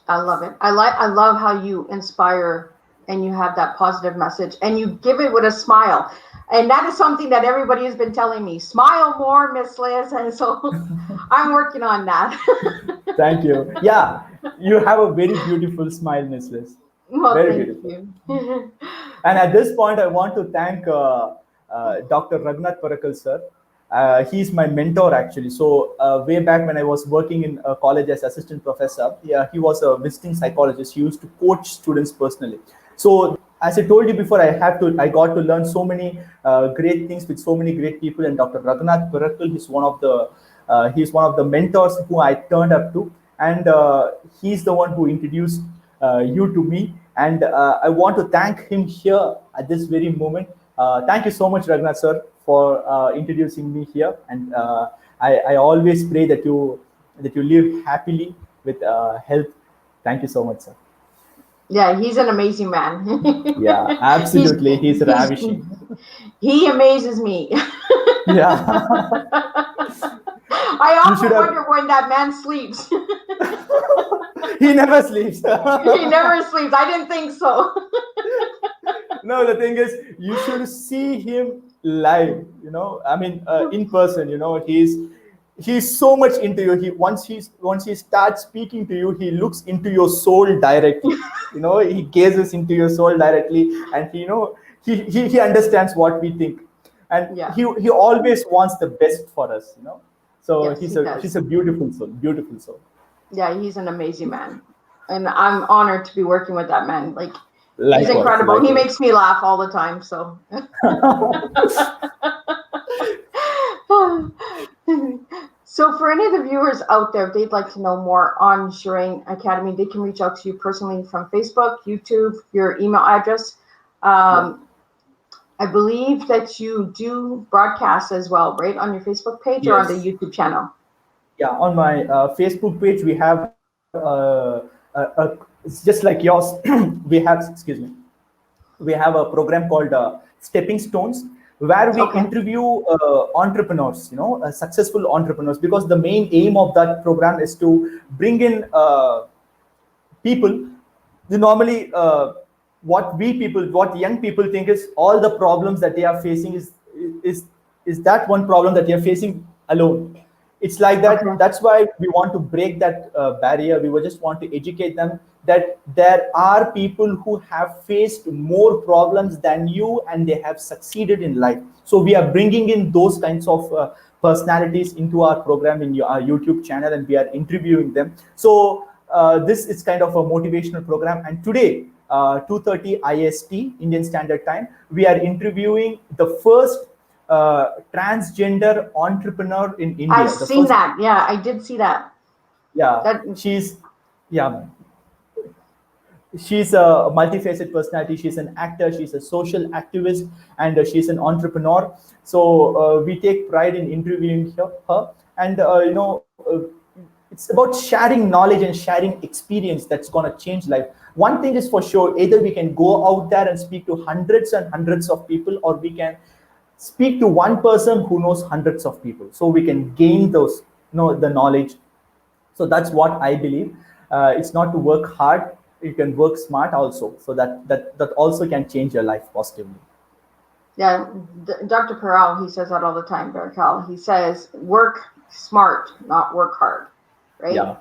Speaker 1: I love it. I love how you inspire and you have that positive message and you give it with a smile. And that is something that everybody has been telling me. Smile more, Miss Liz. And so I'm working on that.
Speaker 2: Thank you. Yeah, you have a very beautiful smile, Miss Liz.
Speaker 1: Well,
Speaker 2: Very
Speaker 1: thank
Speaker 2: beautiful.
Speaker 1: you.
Speaker 2: And at this point, I want to thank Dr. Raghunath Parakal, sir. He's my mentor, actually. So, way back when I was working in college as assistant professor, yeah, he was a visiting psychologist. He used to coach students personally. So, as I told you before, I got to learn so many great things with so many great people. And Dr. Raghunath Parakal is he's one of the mentors who I turned up to, and he's the one who introduced you to me. And I want to thank him here at this very moment. Thank you so much, Raghunath sir, for introducing me here. And I always pray that you live happily with health. Thank you so much, sir.
Speaker 1: Yeah, he's an amazing man.
Speaker 2: Yeah,
Speaker 1: he's
Speaker 2: absolutely. He's
Speaker 1: he's
Speaker 2: ravishing.
Speaker 1: he amazes me.
Speaker 2: Yeah,
Speaker 1: I
Speaker 2: you should
Speaker 1: often
Speaker 2: have.
Speaker 1: wonder when that man sleeps.
Speaker 2: He never sleeps.
Speaker 1: He never sleeps. I didn't think so.
Speaker 2: No, the thing is, you should see him live. I mean, in person. He's so much into you. Once he starts speaking to you, he looks into your soul directly. He gazes into your soul directly, and he understands what we think, and
Speaker 1: Yeah.
Speaker 2: he always wants the best for us. So
Speaker 1: Yes, he does.
Speaker 2: he's a beautiful soul, beautiful soul.
Speaker 1: Yeah, he's an amazing man. And I'm honored to be working with that man. Like, he's
Speaker 2: Likewise,
Speaker 1: incredible. He
Speaker 2: likewise.
Speaker 1: makes me laugh all the time. So, so for any of the viewers out there, if they'd like to know more on Charan Academy, they can reach out to you personally from Facebook, YouTube, your email address.
Speaker 2: Yeah.
Speaker 1: I believe that you do broadcasts as well, right? On your Facebook page or on the
Speaker 2: Yes.
Speaker 1: YouTube channel?
Speaker 2: Yeah, on my Facebook page, we have it's just like yours. Excuse me, we have a program called Stepping Stones, where we
Speaker 1: Okay.
Speaker 2: interview entrepreneurs, successful entrepreneurs, because the main aim of that program is to bring in people. The normally what young people think is all the problems that they are facing is is that one problem that they are facing alone. It's like that.
Speaker 1: Okay.
Speaker 2: That's why we want to break that barrier. We just want to educate them that there are people who have faced more problems than you, and they have succeeded in life. So we are bringing in those kinds of personalities into our program in our YouTube channel, and we are interviewing them. So this is kind of a motivational program. And today, 2:30 IST, Indian Standard Time, we are interviewing the first transgender entrepreneur in
Speaker 1: I've
Speaker 2: India. The
Speaker 1: seen
Speaker 2: first,
Speaker 1: that. Yeah, I did see that.
Speaker 2: yeah,
Speaker 1: That
Speaker 2: yeah, she's a multifaceted personality. She's an actor, she's a social activist, and she's an entrepreneur. So we take pride in interviewing her. And it's about sharing knowledge and sharing experience that's going to change life. One thing is for sure: either we can go out there and speak to hundreds and hundreds of people, or we can speak to one person who knows hundreds of people, so we can gain those, the knowledge. So that's what I believe. It's not to work hard. you can work smart also. So that also can change your life positively.
Speaker 1: Yeah, Dr. Peral, he says that all the time, Barcal. He says, work smart, not work hard, right?
Speaker 2: Yeah.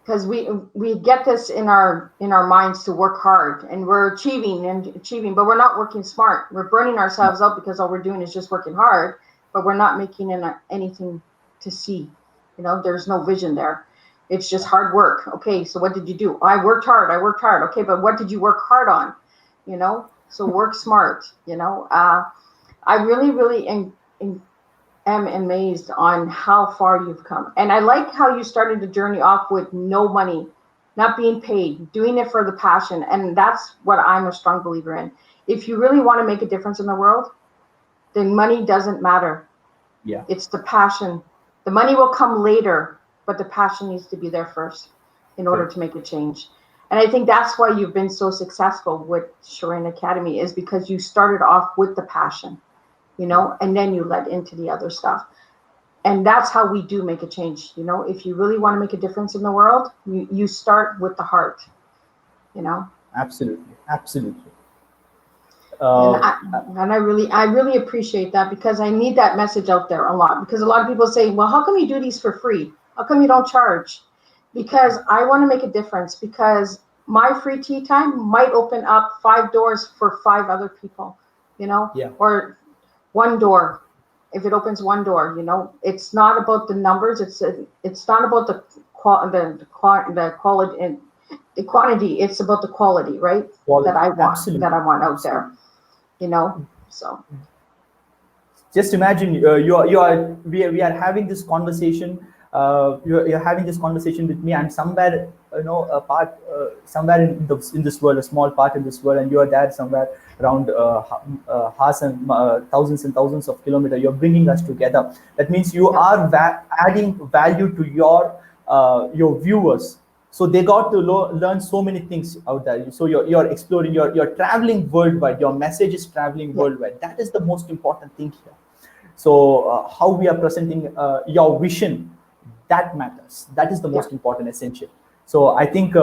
Speaker 1: Because we get this in our minds to work hard, and we're achieving, but we're not working smart. We're burning ourselves out because all we're doing is just working hard, but we're not making anything to see. There's no vision there. It's just hard work. Okay, so what did you do? I worked hard. Okay, but what did you work hard on? So work smart. I really, really am amazed on how far you've come. And I like how you started the journey off with no money, not being paid, doing it for the passion. And that's what I'm a strong believer in. If you really want to make a difference in the world, then money doesn't matter.
Speaker 2: Yeah.
Speaker 1: It's the passion. The money will come later, but the passion needs to be there first in order to make a change. And I think that's why you've been so successful with Charan Academy, is because you started off with the passion, and then you led into the other stuff. And that's how we do make a change. If you really want to make a difference in the world, you start with the heart,
Speaker 2: Absolutely.
Speaker 1: And I really appreciate that, because I need that message out there a lot, because a lot of people say, well, how come you do these for free? How come you don't charge? Because I want to make a difference, because my free tea time might open up 5 doors for 5 other people, or 1 door. If it opens 1 door, it's not about the numbers. It's not about the quality and the quantity. It's about the quality, right?
Speaker 2: Quality.
Speaker 1: That I want,
Speaker 2: Absolutely.
Speaker 1: out there, so.
Speaker 2: Just imagine we are having this conversation. You're having this conversation with me. I'm somewhere, a part, somewhere in this world, a small part in this world, and you're there somewhere around Hassan, thousands and thousands of kilometers. You're bringing us together. That means you are adding value to your viewers. So they got to learn so many things out there. So you're exploring, you're traveling worldwide. Your message is traveling worldwide. That is the most important thing here. So how we are presenting your vision, that matters. That is the most important, essential. So I think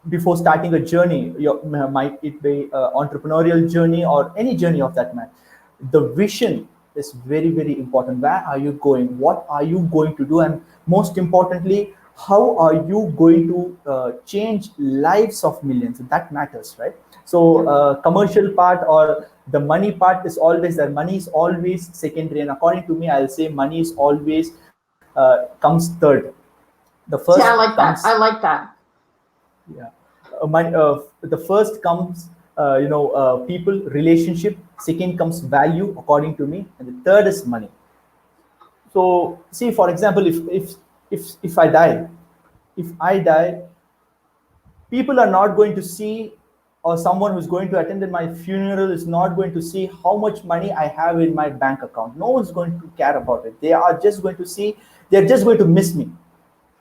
Speaker 2: before starting a journey, might it be entrepreneurial journey or any journey of that man, the vision is very, very important. Where are you going? What are you going to do? And most importantly, how are you going to change lives of millions? That matters, right? So commercial part or the money part is always there. Money is always secondary, and according to me, I'll say money is always comes third. The first
Speaker 1: I like
Speaker 2: comes,
Speaker 1: that. I like that.
Speaker 2: Yeah, the first comes people, relationship. Second comes value, according to me, and the third is money. So see, for example, if I die, people are not going to see, or someone who's going to attend in my funeral is not going to see how much money I have in my bank account. No one's going to care about it. They are just going to see, they're just going to miss me.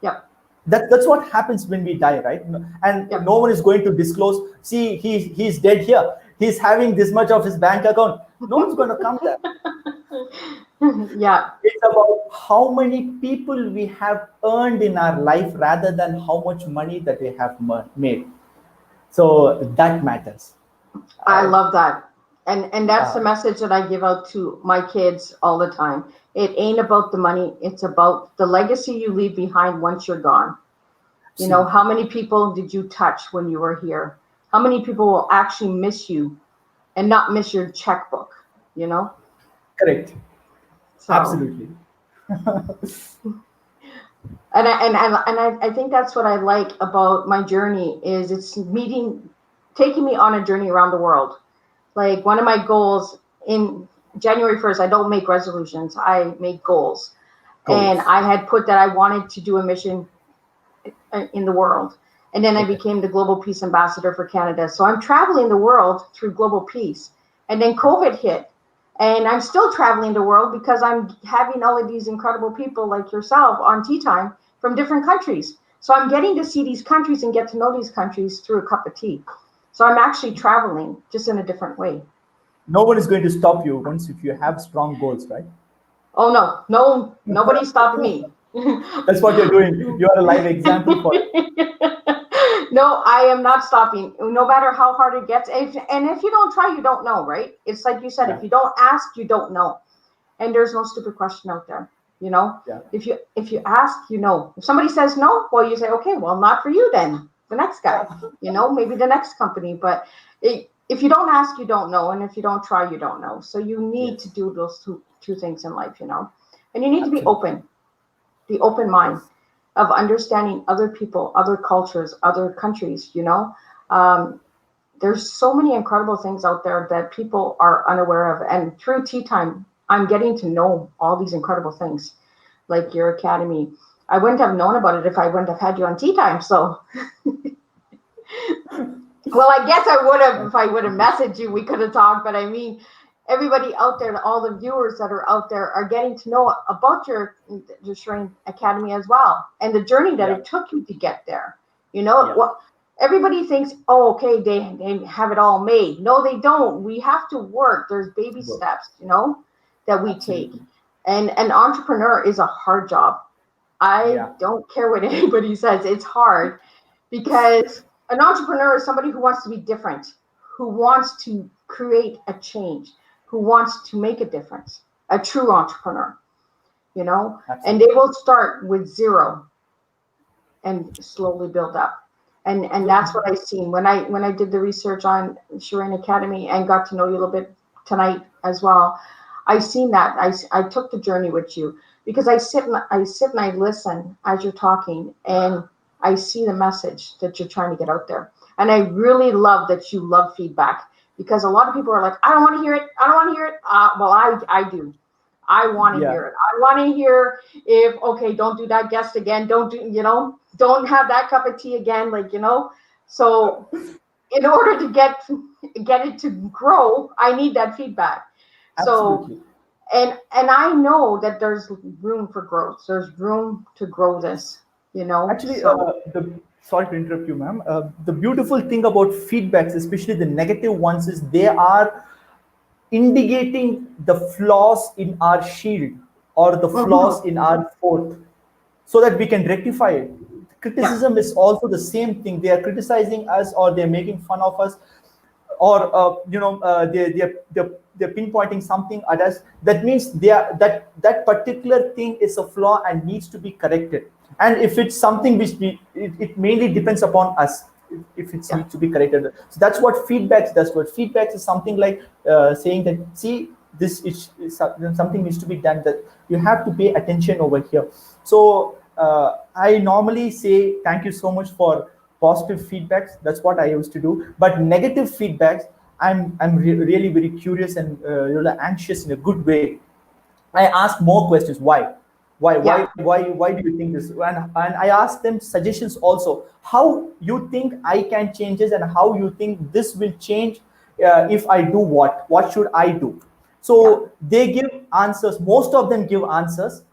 Speaker 1: Yep.
Speaker 2: That's what happens when we die, right? And no one is going to disclose, see, he's dead here. He's having this much of his bank account. No one's going to come there.
Speaker 1: Yeah.
Speaker 2: It's about how many people we have earned in our life rather than how much money that we have made. So that matters.
Speaker 1: I love that. And that's the message that I give out to my kids all the time. It ain't about the money. It's about the legacy you leave behind once you're gone. How many people did you touch when you were here? How many people will actually miss you and not miss your checkbook,
Speaker 2: Correct.
Speaker 1: So,
Speaker 2: absolutely.
Speaker 1: And I think that's what I like about my journey, is it's taking me on a journey around the world. Like, one of my goals in January 1st, I don't make resolutions, I make goals. And I had put that I wanted to do a mission in the world. And then I became the Global Peace Ambassador for Canada. So I'm traveling the world through global peace. And then COVID hit. And I'm still traveling the world because I'm having all of these incredible people like yourself on Tea Time from different countries. So I'm getting to see these countries and get to know these countries through a cup of tea. So I'm actually traveling just in a different way.
Speaker 2: No one is going to stop you once if you have strong goals, right?
Speaker 1: Oh, no, nobody's stopping me.
Speaker 2: That's what you're doing. You are a live example for it.
Speaker 1: No, I am not stopping. No matter how hard it gets. And if you don't try, you don't know, right? It's like you said,
Speaker 2: Yeah.
Speaker 1: if you don't ask, you don't know. And there's no stupid question out there.
Speaker 2: Yeah.
Speaker 1: If you ask, if somebody says no, well, you say, okay, well, not for you then, the next guy, maybe the next company. But if you don't ask, you don't know. And if you don't try, you don't know. So you need
Speaker 2: Yes.
Speaker 1: to do those two things in life, and you need to be
Speaker 2: Absolutely.
Speaker 1: the open mind
Speaker 2: Yes.
Speaker 1: of understanding other people, other cultures, other countries, um, there's so many incredible things out there that people are unaware of. And through Tea Time, I'm getting to know all these incredible things, like your academy. I wouldn't have known about it if I wouldn't have had you on Tea Time. So, well, I guess I would have if I would have
Speaker 2: Thank you.
Speaker 1: messaged you. We could have talked. But I mean, everybody out there, all the viewers that are out there, are getting to know about your Charan Academy as well, and the journey that
Speaker 2: Yeah.
Speaker 1: it took you to get there.
Speaker 2: Yeah.
Speaker 1: What everybody thinks, oh, okay, they have it all made. No, they don't. We have to work. There's baby
Speaker 2: Work.
Speaker 1: steps, that we take.
Speaker 2: Absolutely.
Speaker 1: And an entrepreneur is a hard job. I
Speaker 2: Yeah.
Speaker 1: don't care what anybody says. It's hard because an entrepreneur is somebody who wants to be different, who wants to create a change, who wants to make a difference. A true entrepreneur, and they
Speaker 2: Absolutely.
Speaker 1: will start with zero and slowly build up. And that's what I've seen when I did the research on Charan Academy and got to know you a little bit tonight as well. I seen that. I took the journey with you because I sit and I listen as you're talking, and I see the message that you're trying to get out there. And I really love that you love feedback, because a lot of people are like, I don't want to hear it. I don't want to hear it. Well, I do. I want to
Speaker 2: Yeah.
Speaker 1: hear it. I want to hear, if, okay, don't do that guest again. Don't have that cup of tea again. So in order to get it to grow, I need that feedback. So,
Speaker 2: Absolutely.
Speaker 1: and I know that there's room for growth. There's room to grow this.
Speaker 2: Actually,
Speaker 1: So
Speaker 2: the sorry to interrupt you, ma'am. The beautiful thing about feedbacks, especially the negative ones, is they are indicating the flaws in our shield or the flaws
Speaker 1: mhm,
Speaker 2: in our fort, so that we can rectify it.
Speaker 1: yeah,
Speaker 2: Criticism is also the same thing. They are criticizing us, or they're making fun of us, or they're pinpointing something at us. That means that particular thing is a flaw and needs to be corrected. And if it's something which it mainly depends upon us, if it
Speaker 1: yeah,
Speaker 2: needs to be corrected. So that's what feedbacks does. What feedbacks is something like saying that, see, this is something needs to be done, that you have to pay attention over here. So I normally say thank you so much for positive feedbacks. That's what I used to do. But negative feedbacks, really very curious and really anxious in a good way. I ask more questions. Why? Why? Why?
Speaker 1: yeah,
Speaker 2: Why? Why do you think this? And I ask them suggestions also. How you think I can change this, and how you think this will change if I do what? What should I do?
Speaker 1: yeah,
Speaker 2: So they give answers. Most of them give answers.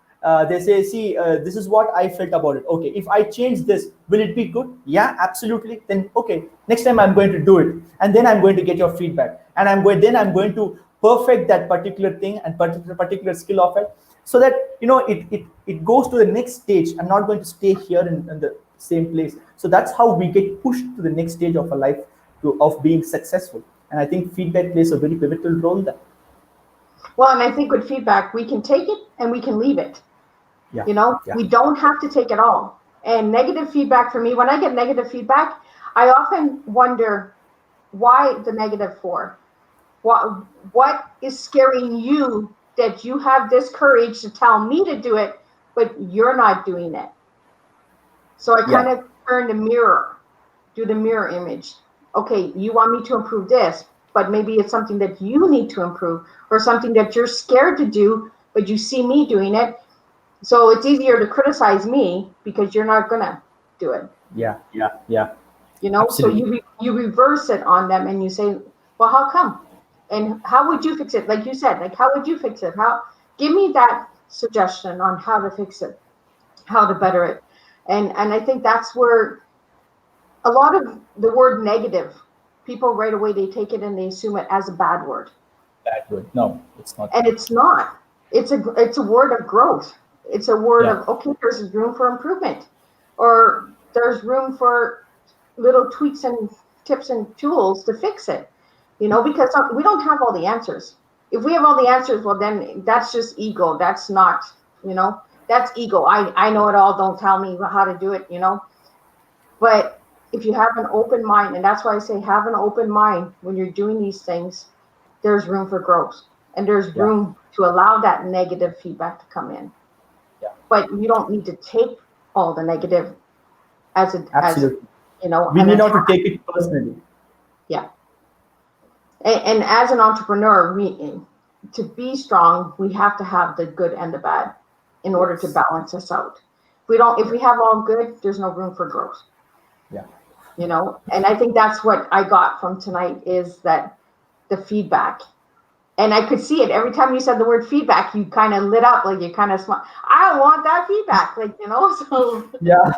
Speaker 2: They say, see, this is what I felt about it. Okay, if I change this, will it be good? Yeah, absolutely. Then okay, next time I'm going to do it, and then I'm going to get your feedback, and I'm going to perfect that particular thing and particular skill of it, so that it goes to the next stage. I'm not going to stay here in the same place. So that's how we get pushed to the next stage of a life, of being successful. And I think feedback plays a very pivotal role there.
Speaker 1: well, and I think with feedback, we can take it and we can leave it.
Speaker 2: Yeah. Yeah.
Speaker 1: We don't have to take it all. And negative feedback, for me, when I get negative feedback, I often wonder, why the negative for? What is scaring you that you have this courage to tell me to do it, but you're not doing it? So I kind
Speaker 2: Yeah.
Speaker 1: of turn the mirror, do the mirror image. Okay, you want me to improve this, but maybe it's something that you need to improve, or something that you're scared to do, but you see me doing it. So it's easier to criticize me because you're not gonna do it.
Speaker 2: Yeah. Yeah. Yeah.
Speaker 1: So
Speaker 2: Absolutely.
Speaker 1: you reverse it on them, and you say, well, how come? And how would you fix it? Like you said, like, how would you fix it? How, give me that suggestion on how to fix it, how to better it. And I think that's where a lot of the word negative, people right away, they take it and they assume it as a bad word.
Speaker 2: Bad word. No, it's not.
Speaker 1: And it's not. It's a word of growth. It's a word
Speaker 2: Yeah.
Speaker 1: of, okay, there's room for improvement, or there's room for little tweaks and tips and tools to fix it, because we don't have all the answers. If we have all the answers, well, then that's just ego. That's not, that's ego. I know it all. Don't tell me how to do it. But if you have an open mind, and that's why I say have an open mind when you're doing these things, there's room for growth, and there's
Speaker 2: Yeah.
Speaker 1: room to allow that negative feedback to come in.
Speaker 2: Yeah.
Speaker 1: But you don't need to take all the negative as
Speaker 2: Absolutely. We
Speaker 1: an
Speaker 2: need not to
Speaker 1: attack.
Speaker 2: take it personally.
Speaker 1: Yeah. And as an entrepreneur, to be strong, we have to have the good and the bad in order to
Speaker 2: Yes.
Speaker 1: balance us out. If we have all good, there's no room for growth.
Speaker 2: Yeah.
Speaker 1: And I think that's what I got from tonight, is that the feedback. And I could see it every time you said the word feedback, you kind of lit up, like you kind of smile. I want that feedback, so.
Speaker 2: Yeah.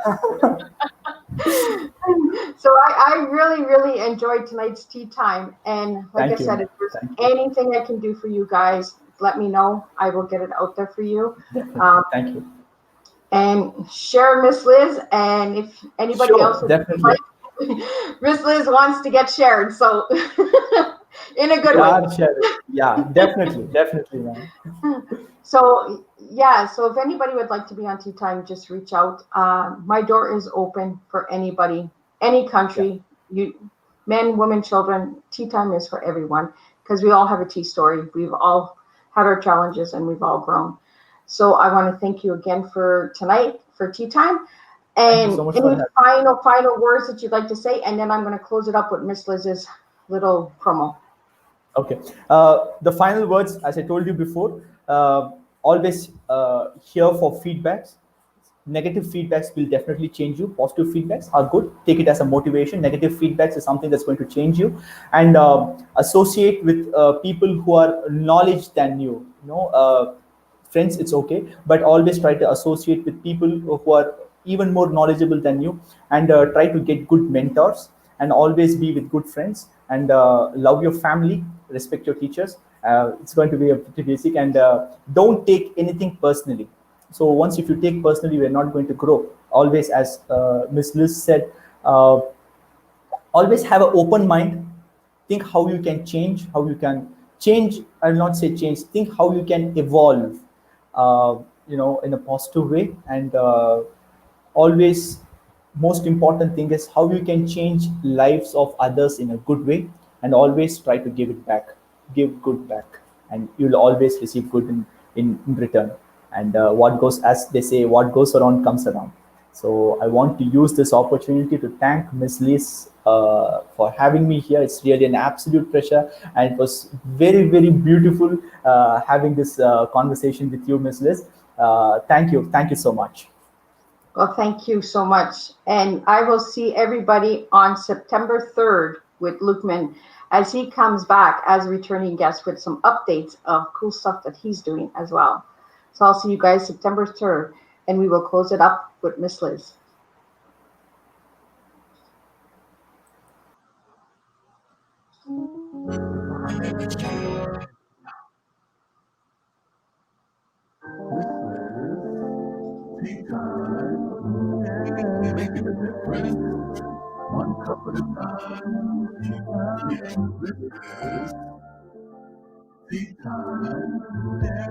Speaker 1: So I really, really enjoyed tonight's tea time. And like I
Speaker 2: Thank you,
Speaker 1: said,
Speaker 2: man.
Speaker 1: if there's
Speaker 2: Thank you.
Speaker 1: anything I can do for you guys, let me know. I will get it out there for you.
Speaker 2: Definitely. Thank you.
Speaker 1: And share Miss Liz. And if anybody else
Speaker 2: Sure.
Speaker 1: would
Speaker 2: Definitely.
Speaker 1: like, Miss Liz wants to get shared. So in a good way.
Speaker 2: Yeah, share it. Yeah, definitely. Definitely, man.
Speaker 1: So yeah, so if anybody would like to be on Tea Time, just reach out. My door is open for anybody, any
Speaker 2: Yeah.
Speaker 1: country. Men, women, children. Tea Time is for everyone, because we all have a tea story. We've all had our challenges, and we've all grown. So I want to thank you again for tonight, for Tea Time.
Speaker 2: Thank you
Speaker 1: And
Speaker 2: so much for
Speaker 1: any
Speaker 2: having
Speaker 1: final words that you'd like to say, and then I'm going to close it up with Miss Liz's little promo.
Speaker 2: Okay. The final words, as I told you before, always here for feedbacks. Negative feedbacks will definitely change you. Positive feedbacks are good. Take it as a motivation. Negative feedbacks is something that's going to change you. And associate with people who are knowledge than you. Friends, it's okay, but always try to associate with people who are even more knowledgeable than you, and try to get good mentors, and always be with good friends, and love your family, respect your teachers. It's going to be a pretty basic, and don't take anything personally. So once if you take personally, we're not going to grow. Always, as Miss Liz said, uh, always have an open mind. Think how you can change, I'll not say change, think how you can evolve, in a positive way. And always, most important thing is how you can change lives of others in a good way, and always try to give it back, give good back, and you'll always receive good in return. And what goes, as they say, what goes around comes around. So I want to use this opportunity to thank Ms. Liz for having me here. It's really an absolute pleasure, and it was very, very beautiful having this conversation with you, Ms. Liz. Thank you so much.
Speaker 1: Well, thank you so much. And I will see everybody on September 3rd with Lukman, as he comes back as a returning guest with some updates of cool stuff that he's doing as well. So I'll see you guys September 3rd, and we will close it up with Miss Liz.
Speaker 3: Tea time, yeah, making a difference. One cup at a time. Tea time, this is tea time, yeah,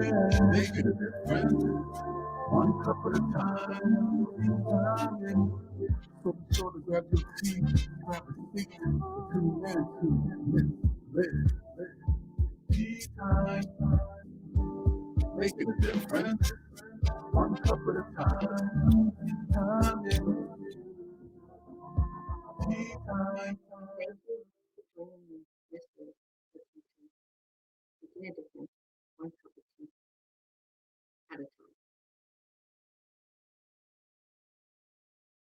Speaker 3: making a difference. One cup at a time. Tea time, so be sure to grab your tea, grab a seat, tune in to Miss Liz. Tea time, making a difference. One cup at a time. Tea time, yeah. Tea time.